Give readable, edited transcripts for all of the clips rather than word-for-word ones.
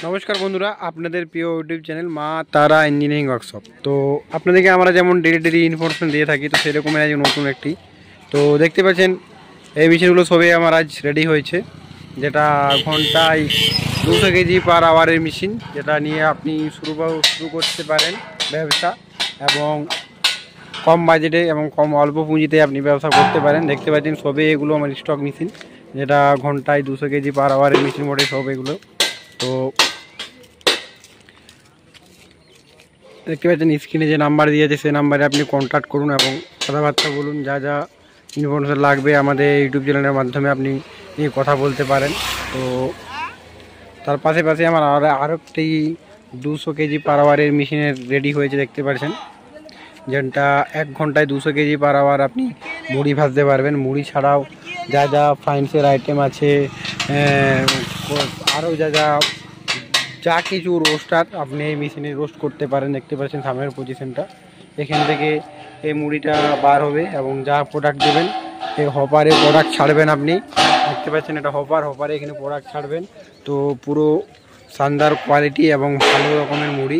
নমস্কার বন্ধুরা, আপনাদের প্রিয় ইউটিউব চ্যানেল মা তারা ইঞ্জিনিয়ারিং ওয়ার্কশপ। তো আপনাদেরকে আমরা যেমন ডেলি ইনফরমেশন দিয়ে থাকি, তো সেরকমের আজ নতুন একটি তো দেখতে পাচ্ছেন এই মেশিনগুলো সবই আমার আজ রেডি হয়েছে, যেটা ঘন্টায় 200 কেজি পার আওয়ারের মেশিন, যেটা নিয়ে আপনি শুরু করতে পারেন ব্যবসা, এবং কম বাজেটে এবং অল্প পুঁজিতে আপনি ব্যবসা করতে পারেন। দেখতে পাচ্ছেন সবে এগুলো আমার স্টক মেশিন, যেটা ঘন্টায় 200 কেজি পার আওয়ারের মেশিন বটে সব এগুলো। তো দেখতে পাচ্ছেন স্ক্রিনে যে নাম্বার দিয়েছে সেই নাম্বারে আপনি কন্ট্যাক্ট করুন এবং কথাবার্তা বলুন। যা যা ইনফরমেশন লাগবে আমাদের ইউটিউব চ্যানেলের মাধ্যমে আপনি কথা বলতে পারেন। তো তার পাশে আমার আরও একটি 200 কেজি পার আওয়ারের মেশিনের রেডি হয়েছে, দেখতে পাচ্ছেন, যেটা 1 ঘন্টায় 200 কেজি পার আওয়ার আপনি মুড়ি ভাজতে পারবেন। মুড়ি ছাড়াও যা যা ফ্রাইন্সের আইটেম আছে, আরও যা কিছু রোস্টার আপনি এই মেশিনে রোস্ট করতে পারেন। দেখতে পাচ্ছেন সামনের পজিশনটা, এখান থেকে এই মুড়িটা বার হবে এবং যা প্রোডাক্ট দেবেন এই হপারে প্রোডাক্ট ছাড়বেন। আপনি দেখতে পাচ্ছেন এটা হপারে এখানে প্রোডাক্ট ছাড়বেন। তো পুরো শানদার কোয়ালিটি এবং ভালো রকমের মুড়ি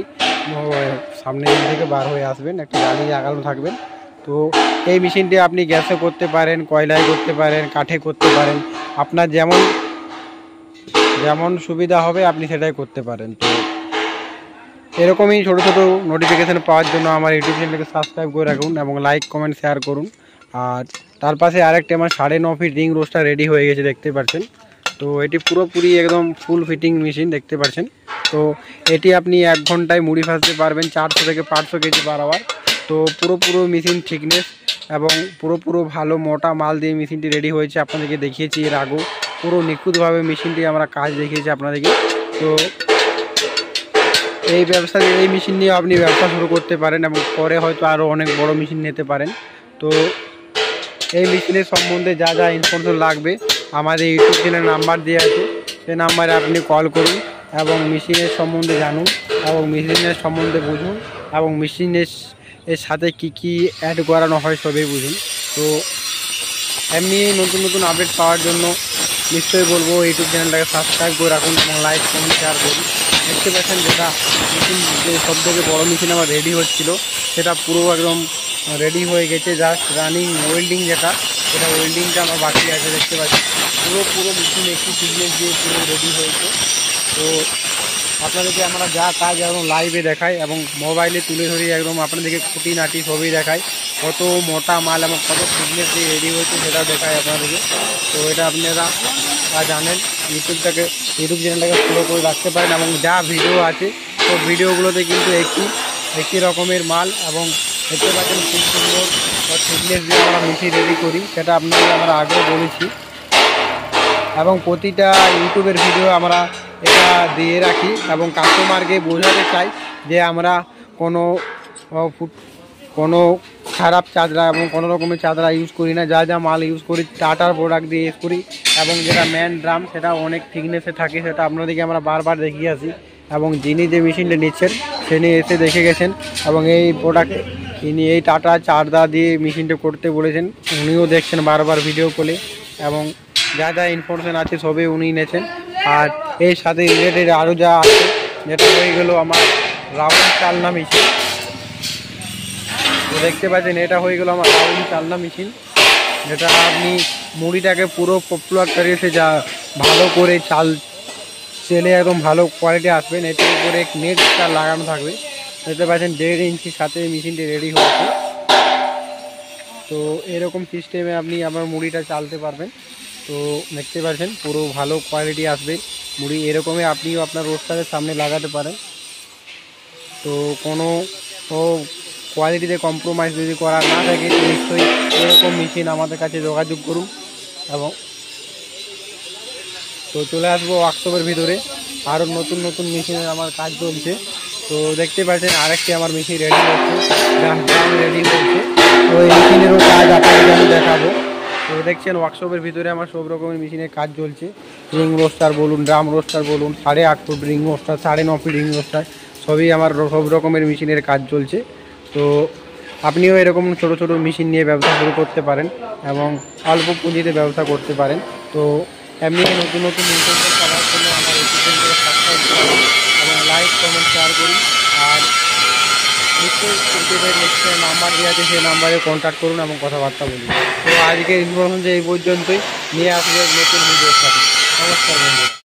সামনে থেকে বার হয়ে আসবেন, একটা গাড়ি লাগানো থাকবেন। তো এই মেশিনটি আপনি গ্যাসে করতে পারেন, কয়লায় করতে পারেন, কাঠে করতে পারেন, আপনার যেমন সুবিধা হবে আপনি সেটাই করতে পারেন। তো এরকমই ছোটো ছোটো নোটিফিকেশান পাওয়ার জন্য আমার ইউটিউব চ্যানেলকে সাবস্ক্রাইব করে রাখুন এবং লাইক কমেন্ট শেয়ার করুন। আর তার পাশে আরেকটি আমার 9.5 ফিট রিং রোস্টার রেডি হয়ে গেছে, দেখতে পাচ্ছেন। তো এটি পুরোপুরি একদম ফুল ফিটিং মেশিন, দেখতে পাচ্ছেন। তো এটি আপনি 1 ঘন্টায় মুড়ি ভাজতে পারবেন 400 থেকে 500 কেজি পার আওয়ার। তো পুরো মেশিন থিকনেস এবং পুরো ভালো মোটা মাল দিয়ে মেশিনটি রেডি হয়েছে। আপনাদেরকে দেখিয়েছি এর আগেও, পুরো নিখুঁতভাবে মেশিনটি আমরা কাজ দেখিয়েছি আপনাদেরকে। তো এই মেশিন নিয়ে আপনি ব্যবসা শুরু করতে পারেন এবং পরে হয়তো আরও অনেক বড় মেশিন নিতে পারেন। তো এই মেশিনের সম্বন্ধে যা যা ইনফরমেশন লাগবে আমাদের ইউটিউব চ্যানেল নাম্বার দেওয়া আছে, সেই নাম্বারে আপনি কল করুন এবং মেশিনের সম্বন্ধে জানুন এবং মেশিনের সম্বন্ধে বুঝুন এবং মেশিনের সাথে কি অ্যাড করানো হয় সবই বুঝুন। তো এমনি নতুন আপডেট পাওয়ার জন্য নিশ্চয়ই বলবো ইউটিউব চ্যানেলটাকে সাবস্ক্রাইব করে রাখুন এবং লাইক কমেন্ট শেয়ার করুন। দেখতে পাচ্ছেন যেটা মেশিন, যে সবথেকে বড়ো মেশিন আমার রেডি হচ্ছিলো সেটা পুরো একদম রেডি হয়ে গেছে, জাস্ট রানিং ওয়েল্ডিং সেটা ওয়েল্ডিংটা আমার বাকি আছে। দেখতে পাচ্ছি পুরো মেশিন একটি ফিটনেস দিয়ে পুরো রেডি হয়েছে। তো আপনাদেরকে আমরা যা কাজ একদম লাইভে দেখাই এবং মোবাইলে তুলে ধরি, একদম আপনাদেরকে খুঁটিনাটি ছবি দেখাই, কত মোটা মাল এবং কত ফিটনেস দিয়ে রেডি হয়েছে সেটাও দেখাই আপনাদেরকে। তো এটা আপনারা জানেন, ইউটিউব চ্যানেলটাকে ফলো করে রাখতে পারেন এবং যা ভিডিও আছে তো ভিডিওগুলোতে কিন্তু একই রকমের মাল এবং দেখতে পাচ্ছেন খুব সুন্দর ফিটনেস দিয়ে আমরা মেশিন রেডি করি, সেটা আপনাদের আমরা আগেও বলেছি এবং প্রতিটা ইউটিউবের ভিডিও আমরা এটা দিয়ে রাখি এবং কাস্টমারকে বোঝাতে চাই যে আমরা কোনো খারাপ চাদরা এবং কোনো রকমের চাদরা ইউজ করি না। যা মাল ইউজ করি টাটার প্রোডাক্ট দিয়ে ইউজ করি এবং যেটা ম্যান ড্রাম সেটা অনেক থিকনেসে থাকে, সেটা আপনাদেরকে আমরা বারবার দেখিয়ে আসি এবং যিনি যে মেশিনটা নিচ্ছেন তিনি এসে দেখে গেছেন এবং এই প্রোডাক্ট তিনি এই টাটা চাদরা দিয়ে মেশিনটা করতে বলেছেন, উনিও দেখছেন বারবার ভিডিও কলে এবং যা ইনফরমেশান আছে সবই উনি নিয়েছেন। আর এর সাথে রিলেটেড আরও যা আছে, যেটা হয়ে গেল আমার রাউন্ড চালনা মেশিন। তো দেখতে পাচ্ছেন এটা হয়ে গেল আমার রাউন্ড চালনা মেশিন, যেটা আপনি মুড়িটাকে পুরো পপুলার করেছে, যা ভালো করে চেলে একদম ভালো কোয়ালিটি আসবেন। এটার উপরে নেটটা লাগানো থাকবে, দেখতে পাচ্ছেন 1.5 ইঞ্চির সাথে মেশিনটি রেডি হয়েছে। তো এরকম সিস্টেমে আপনি আমার মুড়িটা চালতে পারবেন। তো দেখতে পাচ্ছেন পুরো ভালো কোয়ালিটি আসবে মুড়ি, এরকমই আপনিও আপনার রোস্টারের সামনে লাগাতে পারেন। তো কোনো কোয়ালিটিতে কম্প্রোমাইজ যদি করা না থাকে নিশ্চয়ই এরকম মেশিন আমাদের কাছে যোগাযোগ করুন। এবং তো চলে আসবো ওয়ার্কশপের ভিতরে, আরও নতুন মেশিনের আমার কাজ চলছে। তো দেখতে পাচ্ছেন আরেকটি আমার মেশিন রেডি হচ্ছে, রেডি হচ্ছে। তো এই মেশিনেরও কাজ আপনাদের আমি দেখাবো। তো দেখছেন ওয়ার্কশপের ভিতরে আমার সব রকমের মেশিনের কাজ চলছে, রিং রোস্টার বলুন, ড্রাম রোস্টার বলুন, 8.5 foot ring roaster, 9.5 feet ring roaster, সবই আমার সব রকমের মেশিনের কাজ চলছে। তো আপনিও এরকম ছোটো মেশিন নিয়ে ব্যবসা শুরু করতে পারেন এবং অল্প পুঁজিতে ব্যবসা করতে পারেন। তো এমনি নতুন ইনফরমেশন পাওয়ার জন্য আমার ইউটিউব চ্যানেলকে সাবস্ক্রাইব করুন। কমেন্ট শেয়ার করুন। আর নিশ্চয়ই ইউটিউবের নিশ্চয়ই নাম্বার দেওয়া আছে, সেই নাম্বারে কন্ট্যাক্ট করুন এবং কথাবার্তা বলুন। তো আজকের ইনফরমেশন যে এই পর্যন্তই, নিয়ে আসবে নতুন ভিডিওর সাথে। নমস্কার বন্ধুরা।